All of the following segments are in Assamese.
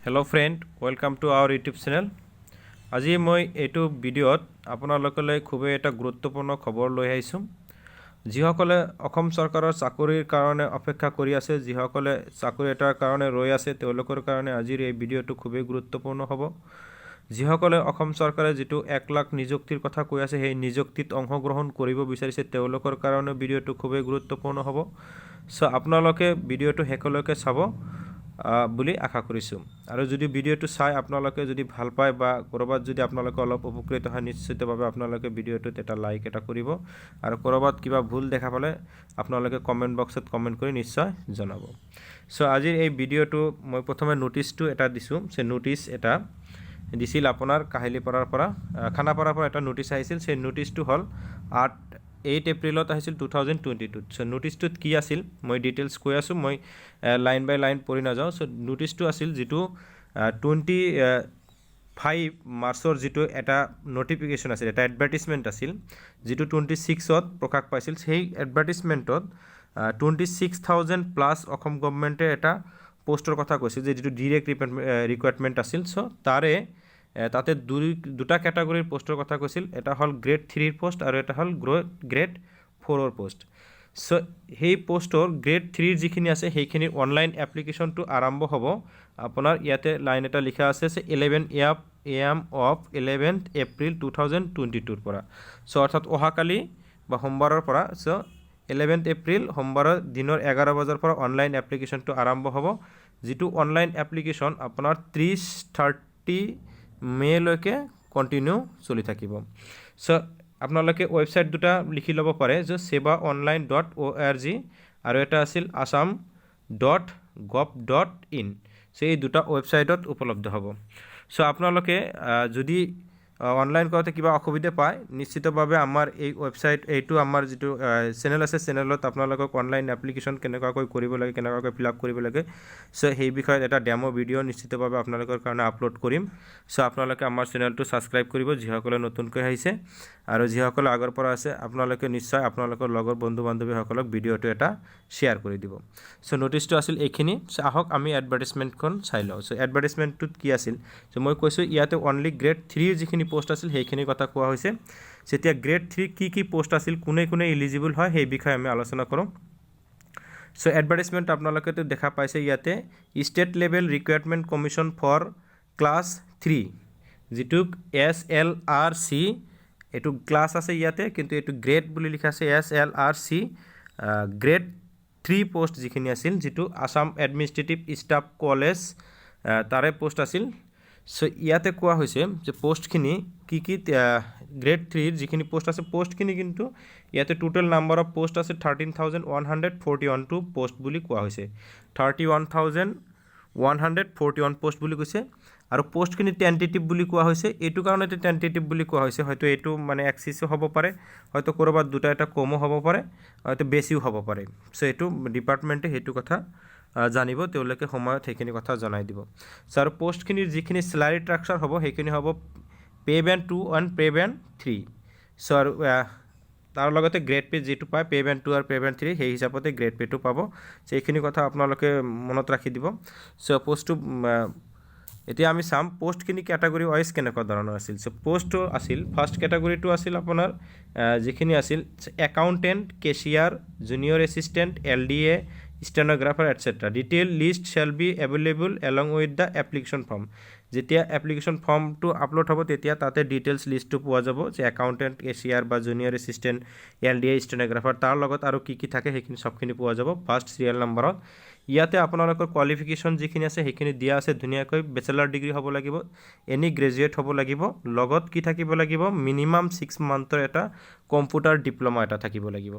Hello friend welcome to our YouTube channel. आज मैं यू भिडिओत आपनलोकলৈ खूबे एक गुरुत्वपूर्ण खबर लै आइছোঁ। जिসকলে অসম চৰকাৰৰ চাকৰিৰ কাৰণে অপেক্ষা কৰি আছে, যিসকলে চাকৰি এটাৰ কাৰণে ৰৈ আছে, তেওঁলোকৰ কাৰণে আজিৰ এই ভিডিঅ'টো খুবেই গুৰুত্বপূৰ্ণ হ'ব। যিসকলে অসম চৰকাৰে যিটো 1 লাখ নিযুক্তিৰ কথা কৈ আছে, সেই নিযুক্তিত অংশগ্ৰহণ কৰিব বিচাৰিছে, তেওঁলোকৰ কাৰণে ভিডিঅ'টো খুবেই গুৰুত্বপূৰ্ণ হ'ব। সো আপোনালোকে ভিডিঅ'টো শেষলৈকে চাব বুলি আশা কৰিছোঁ। আৰু যদি ভিডিঅ'টো চাই আপোনালোকে যদি ভাল পায় বা ক'ৰবাত যদি আপোনালোকে অলপ উপকৃত হয়, নিশ্চিতভাৱে আপোনালোকে ভিডিঅ'টোত এটা লাইক এটা কৰিব। আৰু ক'ৰবাত কিবা ভুল দেখা পালে আপোনালোকে কমেণ্ট বক্সত কমেণ্ট কৰি নিশ্চয় জনাব। সো আজিৰ এই ভিডিঅ'টো মই প্ৰথমে নোটিছটো এটা দিছোঁ। সেই নোটিছ এটা দিছিল আপোনাৰ কাহিলীপাৰাৰ পৰা, খানাপাৰাৰ পৰা এটা নোটিছ আহিছিল। সেই নোটিছটো হ'ল 8 এপ্ৰিলত আহিছিল 2022। সো নোটিছটোত কি আছিল মই ডিটেইলছ কৈ আছোঁ, মই লাইন বাই লাইন পঢ়ি নাযাওঁ। সো নোটিছটো আছিল যিটো 25 মাৰ্চৰ যিটো এটা নটিফিকেশ্যন আছিল, এটা এডভাৰ্টিজমেণ্ট আছিল, যিটো 26ত প্ৰকাশ পাইছিল। সেই এডভাৰ্টিজমেণ্টত 26,000+ অসম গভৰ্ণমেণ্টে এটা পোষ্টৰ কথা কৈছিল, যে যিটো ডিৰেক্ট ৰিকুৱাৰমেণ্ট আছিল। সো তাতে দুটা কেটাগৰীৰ পোষ্টৰ কথা কৈছিল। এটা হ'ল গ্ৰেড 3ৰ পোষ্ট আৰু এটা হ'ল গ্ৰেড 4ৰ পোষ্ট। সো সেই পোষ্টৰ গ্ৰেড 3ৰ যিখিনি আছে সেইখিনি অনলাইন এপ্লিকেশ্যনটো আৰম্ভ হ'ব আপোনাৰ ইয়াতে লাইন এটা লিখা আছে 11 AM অফ 11th এপ্ৰিল 2022ৰ পৰা। সো অৰ্থাৎ অহাকালি বা সোমবাৰৰ পৰা। সো 11th এপ্ৰিল সোমবাৰৰ দিনৰ 11 বজাৰ পৰা অনলাইন এপ্লিকেশ্যনটো আৰম্ভ হ'ব, যিটো অনলাইন এপ্লিকেশ্যন আপোনাৰ 30 মেলৈকে কণ্টিনিউ চলি থাকিব। সো আপোনালোকে ৱেবছাইট দুটা লিখি ল'ব পাৰে, যে sevaonline.org আৰু এটা আছিল assam.gov.in। সো এই দুটা ৱেবছাইটত উপলব্ধ হ'ব। সো আপোনালোকে যদি অনলাইন কৰোঁতে কিবা অসুবিধা পায়, নিশ্চিতভাৱে আমাৰ এই ৱেবছাইট, এইটো আমাৰ যিটো চেনেল আছে, চেনেলত আপোনালোকক অনলাইন এপ্লিকেশ্যন কেনেকুৱাকৈ কৰিব লাগে, কেনেকুৱাকৈ ফিল আপ কৰিব লাগে, সো সেই বিষয়ত এটা ডেমো ভিডিঅ' নিশ্চিতভাৱে আপোনালোকৰ কাৰণে আপলোড কৰিম। সো আপোনালোকে আমাৰ চেনেলটো ছাবস্ক্ৰাইব কৰিব, যিসকলে নতুনকৈ আহিছে, আৰু যিসকলে আগৰ পৰা আছে আপোনালোকে নিশ্চয় আপোনালোকৰ লগৰ বন্ধু বান্ধৱীসকলক ভিডিঅ'টো এটা শ্বেয়াৰ কৰি দিব। সো নোটিছটো আছিল এইখিনি। সো আহক আমি এডভাৰ্টিজমেণ্টখন চাই লওঁ। সো এডভাৰ্টিজমেণ্টটোত কি আছিল, সো মই কৈছোঁ ইয়াতে অনলি গ্ৰেড 3ৰ যিখিনি পোষ্ট আছিল সেইখিনি কথা কোৱা হৈছে। যেতিয়া গ্ৰেড 3 কি পোষ্ট আছিল, কোনে কোনে ইলিজিবল হয়, সেই বিষয়ে আমি আলোচনা কৰোঁ। সো এডভাৰ্টিজমেণ্ট আপোনালোকেতো দেখা পাইছে ইয়াতে, state level recruitment commission for class 3, যিটোক SLRC, এইটো ক্লাছ আছে ইয়াতে, কিন্তু এইটো গ্ৰেড বুলি লিখা আছে SLRC গ্ৰেড 3 পোষ্ট যিখিনি আছিল, যিটো আসাম এডমিনিষ্ট্ৰেটিভ ষ্টাফ কলেজ তাৰে পোষ্ট আছিল। সো ইয়াতে কোৱা হৈছে যে পোষ্টখিনি কি গ্ৰেড 3ৰ যিখিনি পোষ্ট আছে, পোষ্টখিনি কিন্তু ইয়াতে টোটেল নাম্বাৰ অফ পোষ্ট আছে 13,141 পোষ্ট বুলি কোৱা হৈছে। 31,141 পোষ্ট বুলি কৈছে। আৰু পোষ্টখিনি টেণ্টেটিভ বুলি কোৱা হৈছে। এইটো কাৰণতে টেণ্টেটিভ বুলি কোৱা হৈছে, হয়তো এইটো মানে এক্সিছো হ'ব পাৰে, হয়তো ক'ৰবাত দুটা এটা কমো হ'ব পাৰে, হয়তো বেছিও হ'ব পাৰে। সো এইটো ডিপাৰ্টমেণ্টে সেইটো কথা জানিব, তেওঁলোকে সময়ত সেইখিনি কথা জনাই দিব। সো আৰু পোষ্টখিনিৰ যিখিনি চেলাৰী ষ্ট্ৰাকচাৰ হ'ব সেইখিনি হ'ব pay' band 2 and pay' band 3। So আৰু তাৰ লগতে গ্ৰেড পে' যিটো পায় পে' বেণ্ড 2 আৰু পে' বেণ্ড 3, সেই হিচাপতে গ্ৰেড পে'টো পাব। সো এইখিনি কথা আপোনালোকে মনত ৰাখি দিব। সো পোষ্টটো এতিয়া আমি চাম পোষ্টখিনি কেটাগৰী ৱাইজ কেনেকুৱা ধৰণৰ আছিল। সো পোষ্টটো আছিল, ফাৰ্ষ্ট কেটাগৰীটো আছিল আপোনাৰ যিখিনি আছিল accountant, cashier, junior assistant, LDA, stenographer etcetera. Detail list shall be available along with the application form. যেতিয়া এপ্লিকেশ্যন ফৰ্মটো আপলোড হ'ব তেতিয়া তাতে ডিটেইলছ লিষ্টটো পোৱা যাব, যে একাউণ্টেণ্ট, কেচিয়াৰ বা জুনিয়ৰ এছিষ্টেণ্ট, LDA, ষ্টেন'গ্ৰাফাৰ, তাৰ লগত আৰু কি থাকে সেইখিনি চবখিনি পোৱা যাব ফাৰ্ষ্ট চিৰিয়েল নম্বৰত। ইয়াতে আপোনালোকৰ কোৱালিফিকেশ্যন যিখিনি আছে সেইখিনি দিয়া আছে ধুনীয়াকৈ। বেচেলাৰ ডিগ্ৰী হ'ব লাগিব, এনি গ্ৰেজুৱেট হ'ব লাগিব, লগত কি থাকিব লাগিব, মিনিমাম 6 মান্থৰ এটা কম্পিউটাৰ ডিপ্ল'মা এটা থাকিব লাগিব।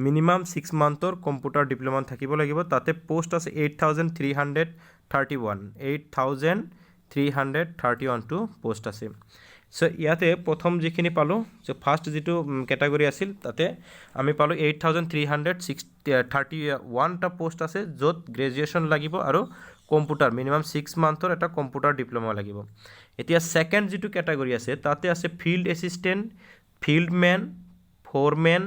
মিনিমাম 6 মান্থৰ কম্পিউটাৰ ডিপ্ল'মা থাকিব লাগিব। তাতে পোষ্ট আছে 8,331টো পোষ্ট আছে। সো ইয়াতে প্ৰথম যিখিনি পালোঁ, যে ফাৰ্ষ্ট যিটো কেটাগৰী আছিল তাতে আমি পালোঁ 8,331টা পোষ্ট আছে, য'ত গ্ৰেজুৱেশ্যন লাগিব আৰু কম্পিউটাৰ মিনিমাম 6 মান্থৰ এটা কম্পিউটাৰ ডিপ্ল'মা লাগিব। এতিয়া ছেকেণ্ড যিটো কেটাগৰী আছে তাতে আছে field assistant, fieldmen, foreman,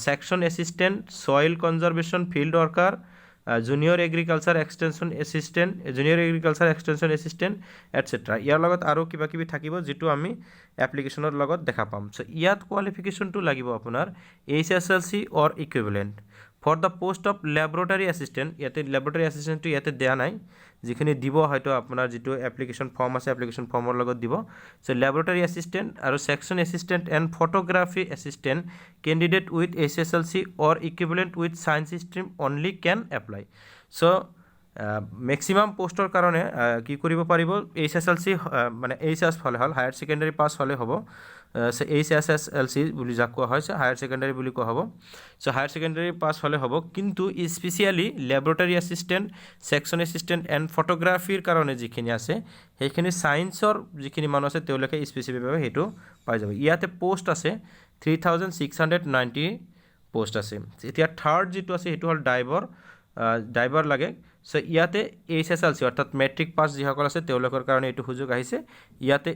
section assistant, soil conservation field worker, junior agriculture extension assistant junior agriculture extension assistant etcetera ইয়াৰ লগত আৰু কিবা কিবি থাকিব যিটো আমি এপ্লিকেশ্যনৰ লগত দেখা পাম চ' ইয়াত কোৱালিফিকেশ্যনটো লাগিব আপোনাৰ HSLC or equivalent for the post of laboratory assistant ইয়াতে লেবৰেটৰী এছিষ্টেণ্টটো ইয়াতে দিয়া নাই যিখিনি দিব হয়তো আপোনাৰ যিটো এপ্লিকেশ্যন ফৰ্ম আছে এপ্লিকেশ্যন ফৰ্মৰ লগত দিব চ' লেবৰেটৰী এছিষ্টেণ্ট আৰু section assistant and photography assistant candidate with HSLC or equivalent with science stream only can apply so' maximum পোষ্টৰ কাৰণে কি কৰিব পাৰিব HSLC মানে HS হ'লে হ'ল হায়াৰ ছেকেণ্ডাৰী পাছ হ'লে হ'ব HSLC বুলি যাক কোৱা হয় হায়াৰ ছেকেণ্ডাৰী বুলি কোৱা হ'ব চ' হায়াৰ ছেকেণ্ডাৰী পাছ হ'লে হ'ব কিন্তু specially laboratory assistant section assistant and ফটোগ্ৰাফীৰ কাৰণে যিখিনি আছে সেইখিনি ছায়েন্সৰ যিখিনি মানুহ আছে তেওঁলোকে স্পেচিফিকভাৱে সেইটো পাই যাব ইয়াতে পোষ্ট আছে 3690 পোষ্ট আছে এতিয়া থাৰ্ড যিটো আছে সেইটো হ'ল ড্ৰাইভাৰ লাগে চ' ইয়াতে HSLC অৰ্থাৎ মেট্ৰিক পাছ যিসকল আছে তেওঁলোকৰ কাৰণে এইটো সুযোগ আহিছে ইয়াতে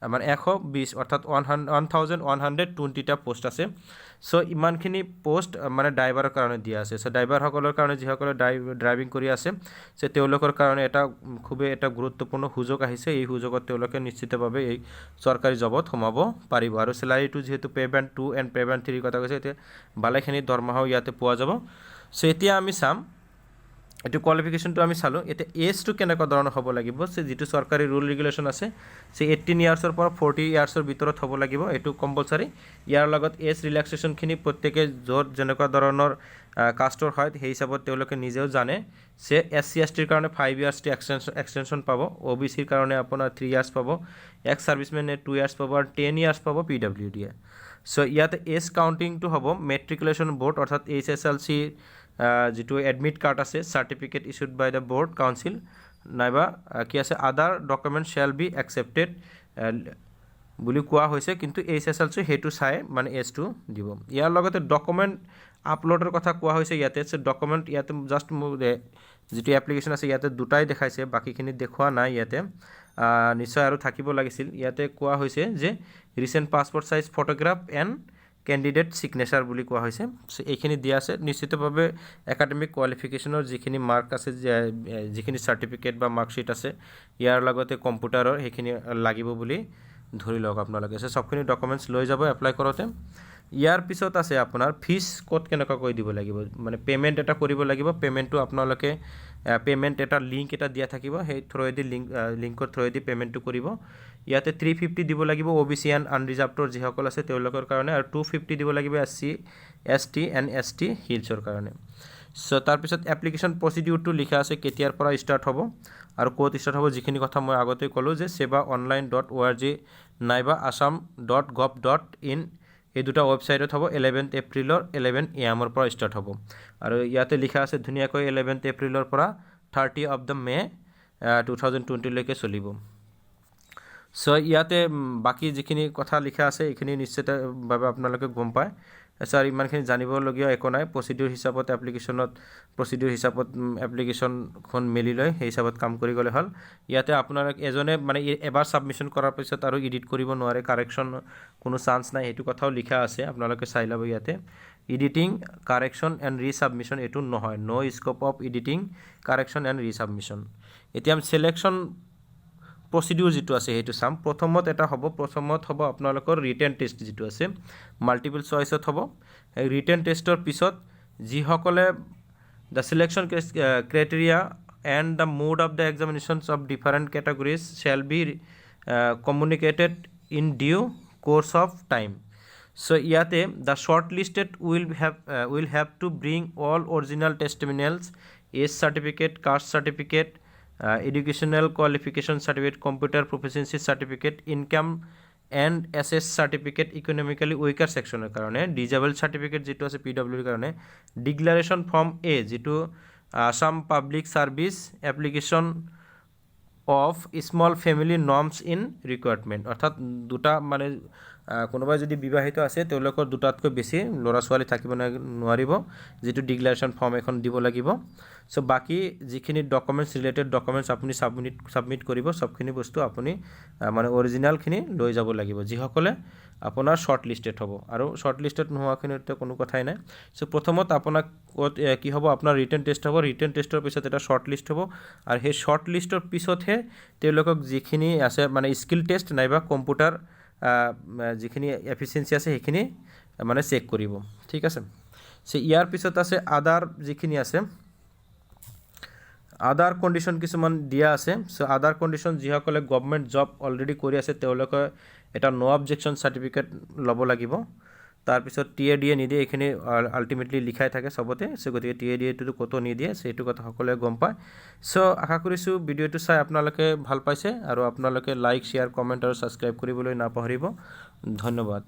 120 অৰ্থাৎ 1120টা পোষ্ট আছে চ' ইমানখিনি পোষ্ট মানে ড্ৰাইভাৰৰ কাৰণে দিয়া আছে চ' ড্ৰাইভাৰসকলৰ কাৰণে যিসকলে ড্ৰাইভিং কৰি আছে চ' তেওঁলোকৰ কাৰণে খুবেই এটা গুৰুত্বপূৰ্ণ সুযোগ আহিছে এই সুযোগত তেওঁলোকে নিশ্চিতভাৱে এই চৰকাৰী জবত সোমাব পাৰিব আৰু চেলাৰীটো যিহেতু পে'মেণ্ট 2 এণ্ড পে'মেণ্ট 3 কথা কৈছে এতিয়া ভালেখিনি দৰমহাও ইয়াতে পোৱা যাব চ' এতিয়া আমি চাম এইটো কোৱালিফিকেশ্যনটো আমি চালোঁ এতিয়া এজটো কেনেকুৱা ধৰণৰ হ'ব লাগিব যিটো চৰকাৰী ৰুল ৰেগুলেশ্যন আছে 18 ইয়াৰ্ছৰ পৰা 40 ইয়াৰ্ছৰ ভিতৰত হ'ব লাগিব এইটো কম্পালচাৰী ইয়াৰ লগত এজ ৰিলেক্সেশ্যনখিনি প্ৰত্যেকে য'ত যেনেকুৱা ধৰণৰ কাষ্টৰ হয় সেই হিচাপত তেওঁলোকে নিজেও জানে SC STৰ কাৰণে 5 ইয়াৰ্ছটো এক্সটেনশ্যন পাব OBCৰ কাৰণে আপোনাৰ 3 ইয়াৰ্ছ পাব এক্স ছাৰ্ভিচমেনে 2 ইয়াৰ্ছ পাব আৰু 10 ইয়াৰ্ছ পাব PWD চ' ইয়াতে এজ কাউণ্টিংটো হ'ব মেট্ৰিকুলেশ্যন বৰ্ড অৰ্থাৎ HSLC যিটো এডমিট কাৰ্ড আছে certificate issued by the board council নাইবা কি আছে আদাৰ ডকুমেণ্ট শ্বেল বি একচেপ্টেড বুলি কোৱা হৈছে কিন্তু HSLC সেইটো চাই মানে এজটো দিব ইয়াৰ লগতে ডকুমেণ্ট আপলোডৰ কথা কোৱা হৈছে ইয়াতে ডকুমেণ্ট ইয়াতে জাষ্ট যিটো এপ্লিকেশ্যন আছে ইয়াতে দুটাই দেখাইছে বাকীখিনি দেখুওৱা নাই ইয়াতে নিশ্চয় আৰু থাকিব লাগিছিল ইয়াতে কোৱা হৈছে যে recent passport size photograph and candidate signature বুলি কোৱা হৈছে এইখিনি দিয়া আছে নিশ্চিতভাৱে একাডেমিক কোৱালিফিকেশ্যনৰ যিখিনি মাৰ্ক আছে যিখিনি চাৰ্টিফিকেট বা মাৰ্কশ্বিট আছে ইয়াৰ লগতে কম্পিউটাৰৰ সেইখিনি লাগিব বুলি ধৰি লওক আপোনালোকে সবখিনি ডকুমেণ্টছ লৈ যাব এপ্লাই কৰোঁতে ইয়াৰ পিছত আছে আপোনাৰ ফিজ ক'ত কেনেকুৱাকৈ দিব লাগিব মানে পে'মেণ্ট এটা কৰিব লাগিব পে'মেণ্টটো আপোনালোকে পে'মেণ্ট এটা লিংক এটা দিয়া থাকিব সেই থ্ৰুৱেদি লিংকৰ থ্ৰুৱেদি পে'মেণ্টটো কৰিব ইয়াতে 350 দিব লাগিব OBC এণ্ড আনৰিজাৰ্ভডৰ যিসকল আছে তেওঁলোকৰ কাৰণে আৰু 250 দিব লাগিব SC ST এণ্ড ST হিলছৰ কাৰণে চ' তাৰপিছত এপ্লিকেশ্যন প্ৰচিডিউৰটো লিখা আছে কেতিয়াৰ পৰা ষ্টাৰ্ট হ'ব আৰু ক'ত ষ্টাৰ্ট হ'ব যিখিনি কথা মই আগতে ক'লোঁ যে sevaonline.org নাইবা assam.gov.in এই দুটা ৱেবছাইটত হ'ব 11 এপ্ৰিলৰ 11 AM পৰা ষ্টাৰ্ট হ'ব আৰু ইয়াতে লিখা আছে ধুনীয়াকৈ 11 এপ্ৰিলৰ পৰা 30 অফ দ্য মে 2020 লৈকে চলিব চ' ইয়াতে বাকী যিখিনি কথা লিখা আছে এইখিনি নিশ্চিতভাৱে আপোনালোকে গম পায় ছাৰ ইমানখিনি জানিবলগীয়া একো নাই প্ৰচিডিউৰ হিচাপত এপ্লিকেশ্যনখন মেলি লৈ সেই হিচাপত কাম কৰি গ'লে হ'ল ইয়াতে আপোনালোক এজনে মানে এবাৰ ছাবমিশ্যন কৰাৰ পিছত আৰু এডিট কৰিব নোৱাৰে কাৰেকশ্যন কোনো চান্স নাই সেইটো কথাও লিখা আছে আপোনালোকে চাই ল'ব ইয়াতে এডিটিং কাৰেকশ্যন এণ্ড ৰিছাবমিশ্যন এইটো নহয় no' scope of editing correction and resubmission এতিয়া আমি ছিলেকশ্যন প্ৰচিডিউৰ যিটো আছে সেইটো চাম প্ৰথমত হ'ব আপোনালোকৰ ৰিটেন টেষ্ট যিটো আছে মাল্টিপল চইচত হ'ব এই ৰিটেন টেষ্টৰ পিছত যিসকলে the selection criteria and the mode of the examinations of different categories shall be communicated in due course of time so' ইয়াতে the short listed will have to bring all original testimonials as certificate caste certificate educational qualification certificate computer proficiency certificate income and SS certificate economically weaker sectioner karone disabled certificate jitu ase PWD karone declaration form A jitu Assam public service application of small family norms in requirement অর্থাৎ দুটা মানে কোনোবাই যদি বিবাহিত আছে তেওঁলোকৰ দুটাতকৈ বেছি ল'ৰা ছোৱালী থাকিব নোৱাৰিব, যিটো ডিক্লাৰেশ্যন ফৰ্ম এখন দিব লাগিব। চ' বাকী যিখিনি ডকুমেণ্টছ ৰিলেটেড ডকুমেণ্টছ আপুনি ছাবমিট কৰিব, চবখিনি বস্তু আপুনি মানে অৰিজিনেলখিনি লৈ যাব লাগিব, যিসকলে আপোনাৰ শ্বৰ্ট লিষ্টেড হ'ব। আৰু শ্বৰ্ট লিষ্টেড নোহোৱাখিনিতো কোনো কথাই নাই। চ' প্ৰথমত আপোনাক কি হ'ব, আপোনাৰ ৰিটেন টেষ্ট হ'ব, ৰিটেন টেষ্টৰ পিছত এটা শ্বৰ্ট লিষ্ট হ'ব, আৰু সেই শ্বৰ্ট লিষ্টৰ পিছতহে তেওঁলোকক যিখিনি আছে মানে স্কিল টেষ্ট নাইবা কম্পিউটাৰ যিখিনি এফিচিয়েঞ্চি আছে সেইখিনি মানে চেক কৰিব, ঠিক আছে। চ' ইয়াৰ পিছত আছে আদাৰ যিখিনি আছে, আদাৰ কণ্ডিশ্যন কিছুমান দিয়া আছে। চ' আদাৰ কণ্ডিশ্যন যিসকলে গভৰ্ণমেণ্ট জব অলৰেডি কৰি আছে তেওঁলোকে এটা ন' অবজেকশ্যন চাৰ্টিফিকেট ল'ব লাগিব। তাৰপিছত TADA নিদিয়ে, এইখিনি আল্টিমেটলি লিখাই থাকে চবতে। চ' গতিকে TADAটো ক'তো নিদিয়ে, সেইটো কথা সকলোৱে গম পায়। চ' আশা কৰিছোঁ ভিডিঅ'টো চাই আপোনালোকে ভাল পাইছে, আৰু আপোনালোকে লাইক, শ্বেয়াৰ, কমেণ্ট আৰু ছাবস্ক্ৰাইব কৰিবলৈ নাপাহৰিব। ধন্যবাদ।